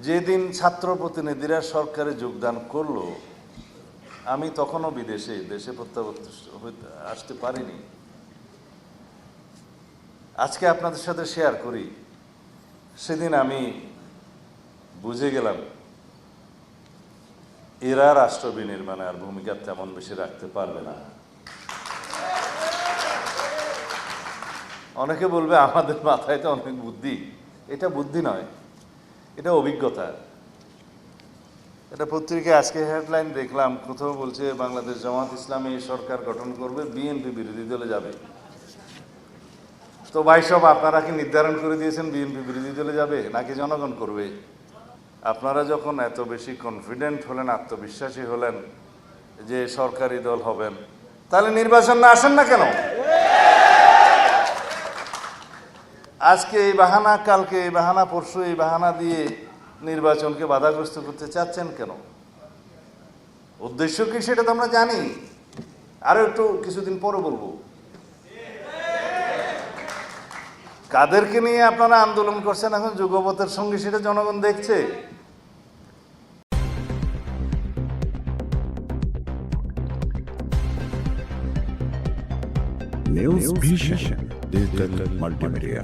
যেদিন ছাত্র প্রতিনিধিরা সরকারে যোগদান করলো, আমি তখনও দেশে প্রত্যাবর্তন আসতে পারিনি। আজকে আপনাদের সাথে শেয়ার করি, সেদিন আমি বুঝে গেলাম এরা রাষ্ট্র বিনির্মাণে আর ভূমিকা তেমন বেশি রাখতে পারবে না। অনেকে বলবে আমাদের মাথায় তো অনেক বুদ্ধি। এটা বুদ্ধি নয়, এটা অভিজ্ঞতা। এটা পত্রিকায় আজকে হেডলাইন দেখলাম, কোথাও বলছে বাংলাদেশ জামাত ইসলামী সরকার গঠন করবে, বিএনপি বিরোধী দলে যাবে। তো ভাই সব, আপনারা কি নির্ধারণ করে দিয়েছেন বিএনপি বিরোধী দলে যাবে নাকি জনগণ করবে? আপনারা যখন এত বেশি কনফিডেন্ট হলেন, আত্মবিশ্বাসী হলেন যে সরকারি দল হবেন, তাহলে নির্বাচন না আসেন না কেন? আজকে এই বাহানা, কালকে এই বাহানা, পরশু এই বাহানা দিয়ে নির্বাচনকে বাধাগ্রস্ত করতে চাচ্ছেন কেন? উদ্দেশ্য কি সেটা তো আমরা জানি, আরো একটু কিছুদিন পরে বলবো। কাদেরকে নিয়ে আপনারা আন্দোলন করছেন এখন যুগপথের সঙ্গে, সেটা জনগণ দেখছে। News Vision Digital Multimedia.